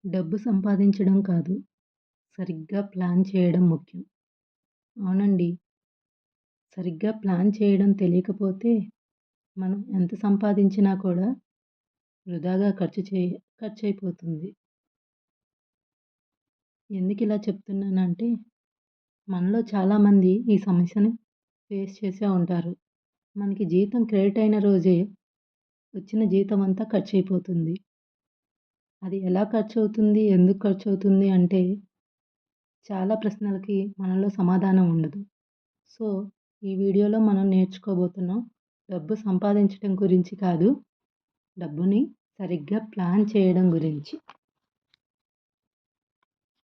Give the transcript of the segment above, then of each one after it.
డబ్బు సంపాదించడం కాదు, సరిగ్గా ప్లాన్ చేయడం ముఖ్యం. అవునండి. సరిగ్గా ప్లాన్ చేయడం తెలియకపోతే, మనం ఎంత సంపాదించినా కూడా వృధాగా ఖర్చయిపోతుంది. ఎందుకిలా చెప్తున్నానంటే, మనలో చాలామంది ఈ సమస్యని ఫేస్ చేసే ఉంటారు. మనకి జీతం క్రెడిట్ అయిన రోజే వచ్చిన జీతమంతా ఖర్చయిపోతుంది. అది ఎలా ఖర్చవుతుంది? ఎందుకు ఖర్చవుతుంది? అంటే చాలా ప్రశ్నలకి మనలో సమాధానం ఉండదు. సో, ఈ వీడియోలో మనం నేర్చుకోబోతున్నాం. డబ్బు సంపాదించడం గురించి కాదు, డబ్బుని సరిగ్గా ప్లాన్ చేయడం గురించి.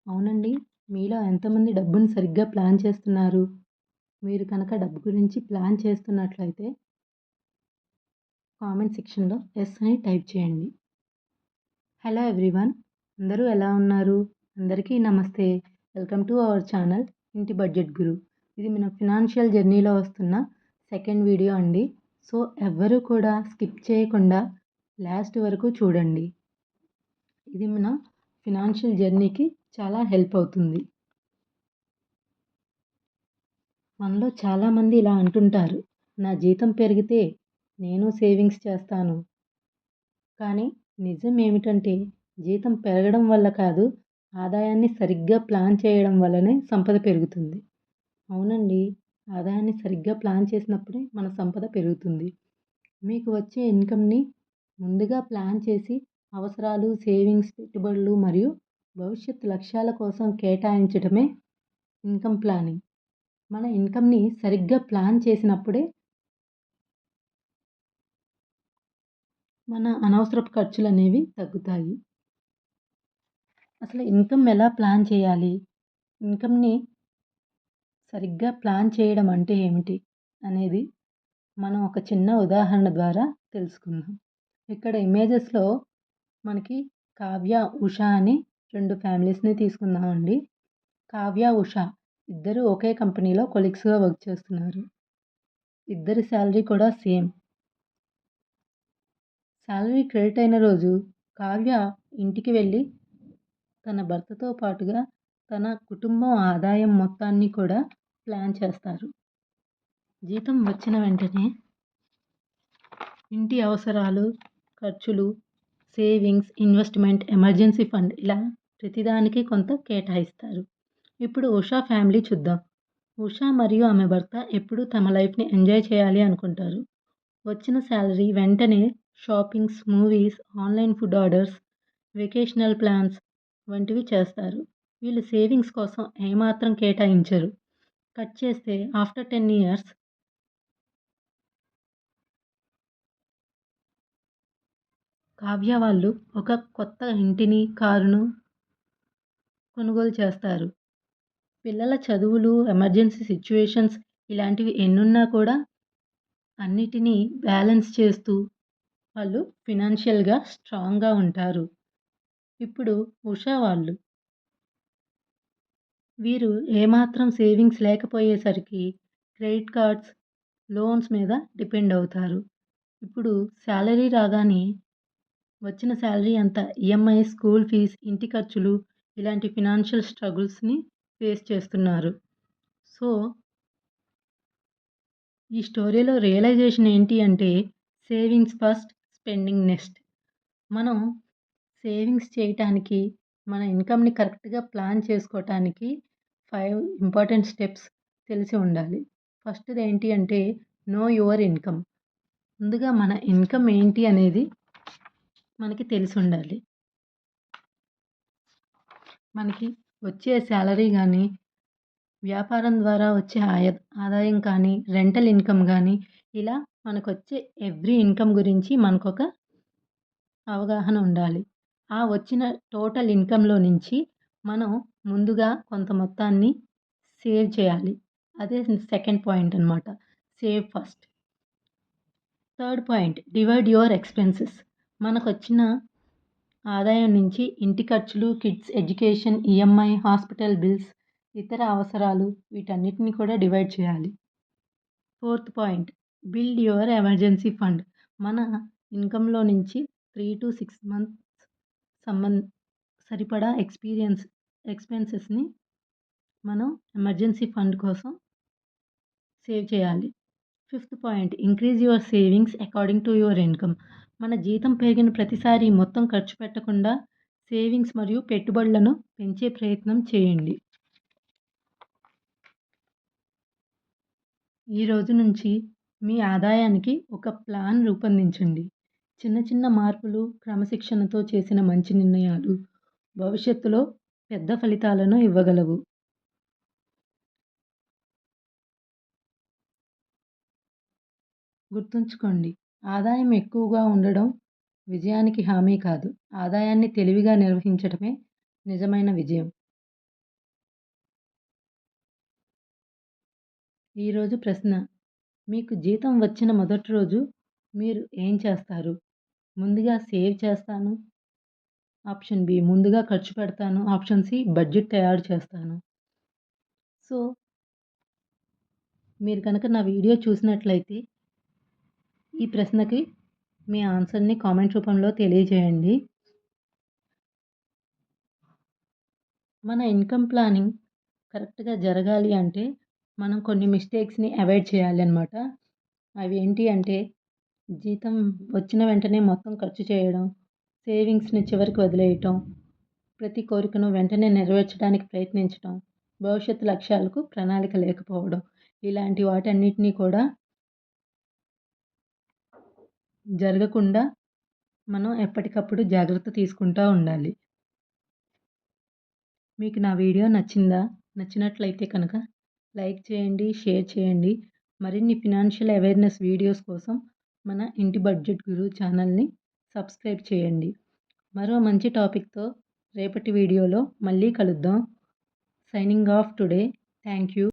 అవునండి. మీలో ఎంతమంది డబ్బుని సరిగ్గా ప్లాన్ చేస్తున్నారు? మీరు కనుక డబ్బు గురించి ప్లాన్ చేస్తున్నట్లయితే కామెంట్ సెక్షన్‌లో యెస్ అని టైప్ చేయండి. Hello everyone. అందరూ ఎలా ఉన్నారు? అందరికీ నమస్తే. వెల్కమ్ టు అవర్ ఛానల్ ఇంటి బడ్జెట్ గురు. ఇది మన ఫినాన్షియల్ జర్నీలో వస్తున్న సెకండ్ వీడియో అండి. సో, ఎవ్వరూ కూడా స్కిప్ చేయకుండా లాస్ట్ వరకు చూడండి. ఇది మన ఫినాన్షియల్ జర్నీకి చాలా హెల్ప్ అవుతుంది. మనలో చాలామంది ఇలా అంటుంటారు. నా జీతం పెరిగితే నేను సేవింగ్స్ చేస్తాను. కానీ నిజం ఏమిటంటే జీతం పెరగడం వల్ల కాదు, ఆదాయాన్ని సరిగ్గా ప్లాన్ చేయడం వల్లనే సంపద పెరుగుతుంది. అవునండి. ఆదాయాన్ని సరిగ్గా ప్లాన్ చేసినప్పుడే మన సంపద పెరుగుతుంది. మీకు వచ్చే ఇన్‌కమ్‌ని ముందుగా ప్లాన్ చేసి అవసరాలు, సేవింగ్స్, పెట్టుబడులు మరియు భవిష్యత్తు లక్ష్యాల కోసం కేటాయించడమే ఇన్‌కమ్ ప్లానింగ్. మన ఇన్‌కమ్‌ని సరిగ్గా ప్లాన్ చేసినప్పుడే మన అనవసరపు ఖర్చులనేవి తగ్గుతాయి. అసలు ఇన్‌కమ్ ఎలా ప్లాన్ చేయాలి? ఇన్‌కమ్‌ని సరిగ్గా ప్లాన్ చేయడం అంటే ఏమిటి? అనేది మనం ఒక చిన్న ఉదాహరణ ద్వారా తెలుసుకుందాం. ఇక్కడ ఇమేజెస్‌లో మనకి కావ్య, ఉష అని 2 ఫ్యామిలీస్‌ని తీసుకుందామండి. కావ్య, ఉష ఇద్దరు ఒకే కంపెనీలో కొలీగ్స్‌గా వర్క్ చేస్తున్నారు. ఇద్దరి సాలరీ కూడా సేమ్. సాలరీ క్రెడిట్ అయిన రోజు కావ్య ఇంటికి వెళ్ళి తన భర్తతో పాటుగా తన కుటుంబం ఆదాయం మొత్తాన్ని కూడా ప్లాన్ చేస్తారు. జీతం వచ్చిన వెంటనే ఇంటి అవసరాలు, ఖర్చులు, సేవింగ్స్, ఇన్వెస్ట్‌మెంట్, ఎమర్జెన్సీ ఫండ్ ఇలా ప్రతిదానికి కొంత కేటాయిస్తారు. ఇప్పుడు ఉషా ఫ్యామిలీ చూద్దాం. ఉషా మరియు ఆమె భర్త ఎప్పుడూ తమ లైఫ్‌ని ఎంజాయ్ చేయాలి అనుకుంటారు. వచ్చిన సాలరీ వెంటనే shoppings, movies, online food orders, vocational plans వంటివి చేస్తారు. వీళ్ళు సేవింగ్స్ కోసం ఏమాత్రం కేటాయించరు. కట్ చేస్తే ఆఫ్టర్ 10 ఇయర్స్ కావ్య వాళ్ళు ఒక కొత్త ఇంటిని, కారును కొనుగోలు చేస్తారు. పిల్లల చదువులు, ఎమర్జెన్సీ సిట్యుయేషన్స్ ఇలాంటివి ఎన్నున్నా కూడా అన్నిటినీ బ్యాలెన్స్ చేస్తూ వాళ్ళు ఫినాన్షియల్‌గా స్ట్రాంగ్‌గా ఉంటారు. ఇప్పుడు ఉషా వాళ్ళు వీరు ఏమాత్రం సేవింగ్స్ లేకపోయేసరికి క్రెడిట్ కార్డ్స్, లోన్స్ మీద డిపెండ్ అవుతారు. ఇప్పుడు సాలరీ రాగానే వచ్చిన సాలరీ అంతా ఈఎంఐ, స్కూల్ ఫీజ్, ఇంటి ఖర్చులు ఇలాంటి ఫినాన్షియల్ స్ట్రగుల్స్‌ని ఫేస్ చేస్తున్నారు. సో, ఈ స్టోరీలో రియలైజేషన్ ఏంటి అంటే సేవింగ్స్ ఫస్ట్, స్పెండింగ్ నెక్స్ట్. మనం సేవింగ్స్ చేయటానికి, మన ఇన్‌కమ్‌ని కరెక్ట్‌గా ప్లాన్ చేసుకోటానికి 5 ఇంపార్టెంట్ స్టెప్స్ తెలిసి ఉండాలి. ఫస్ట్‌ది ఏంటి అంటే నో యువర్ ఇన్‌కమ్. ముందుగా మన ఇన్‌కమ్ ఏంటి అనేది మనకి తెలిసుండాలి. మనకి వచ్చే సాలరీ గానీ, వ్యాపారం ద్వారా వచ్చే ఆదాయం కానీ, రెంటల్ ఇన్‌కమ్ గానీ, ఇలా మనకొచ్చే ఎవ్రీ ఇన్‌కమ్ గురించి మనకొక అవగాహన ఉండాలి. ఆ వచ్చిన టోటల్ ఇన్‌కమ్‌లో నుంచి మనం ముందుగా కొంత మొత్తాన్ని సేవ్ చేయాలి. అదే సెకండ్ పాయింట్ అనమాట. Save first. Third point divide your expenses. మనకొచ్చిన ఆదాయం నుంచి ఇంటి ఖర్చులు, kids education, EMI, hospital bills, ఇతర అవసరాలు వీటన్నిటిని కూడా డివైడ్ చేయాలి. Fourth point build your emergency fund. మన ఇన్‌కమ్‌లో నుంచి 3-6 మంత్స్ సంబం సరిపడా ఎక్స్‌పెన్సెస్‌ని మనం ఎమర్జెన్సీ ఫండ్ కోసం సేవ్ చేయాలి. Fifth point increase your savings according to your income. మన జీతం పెరిగిన ప్రతిసారి మొత్తం ఖర్చు పెట్టకుండా సేవింగ్స్ మరియు పెట్టుబడులను పెంచే ప్రయత్నం చేయండి. ఈ రోజు నుంచి మీ ఆదాయానికి ఒక ప్లాన్ రూపొందించండి. చిన్న చిన్న మార్పులు, క్రమశిక్షణతో చేసిన మంచి నిర్ణయాలు భవిష్యత్తులో పెద్ద ఫలితాలను ఇవ్వగలవు. గుర్తుంచుకోండి, ఆదాయం ఎక్కువగా ఉండడం విజయానికి హామీ కాదు. ఆదాయాన్ని తెలివిగా నిర్వహించడమే నిజమైన విజయం. ఈరోజు ప్రశ్న: మీకు జీతం వచ్చిన మొదటి రోజు మీరు ఏం చేస్తారు? ముందుగా సేవ్ చేస్తాను. ఆప్షన్ బి ముందుగా ఖర్చు పెడతాను. ఆప్షన్ సి బడ్జెట్ తయారు చేస్తాను. సో, మీరు కనుక నా వీడియో చూసినట్లయితే ఈ ప్రశ్నకి మీ ఆన్సర్‌ని కామెంట్ రూపంలో తెలియజేయండి. మన ఇన్‌కమ్ ప్లానింగ్ కరెక్ట్‌గా జరగాలి అంటే మనం కొన్ని మిస్టేక్స్‌ని అవాయిడ్ చేయాలనమాట. అవి ఏంటి అంటే జీతం వచ్చిన వెంటనే మొత్తం ఖర్చు చేయడం, సేవింగ్స్‌ని చివరికి వదిలేయటం, ప్రతి కోరికను వెంటనే నెరవేర్చడానికి ప్రయత్నించటం, భవిష్యత్తు లక్ష్యాలకు ప్రణాళిక లేకపోవడం. ఇలాంటి వాటన్నిటిని కూడా జరగకుండా మనం ఎప్పటికప్పుడు జాగ్రత్త తీసుకుంటా ఉండాలి. మీకు నా వీడియో నచ్చిందా? నచ్చినట్లయితే కనుక లైక్ చేయండి, షేర్ చేయండి. మరిన్ని ఫినాన్షియల్ అవేర్‌నెస్ వీడియోస్ కోసం మన ఇంటి బడ్జెట్ గురు ఛానల్‌ని సబ్స్క్రైబ్ చేయండి. మరో మంచి టాపిక్‌తో రేపటి వీడియోలో మళ్ళీ కలుద్దాం. Signing off today. Thank you.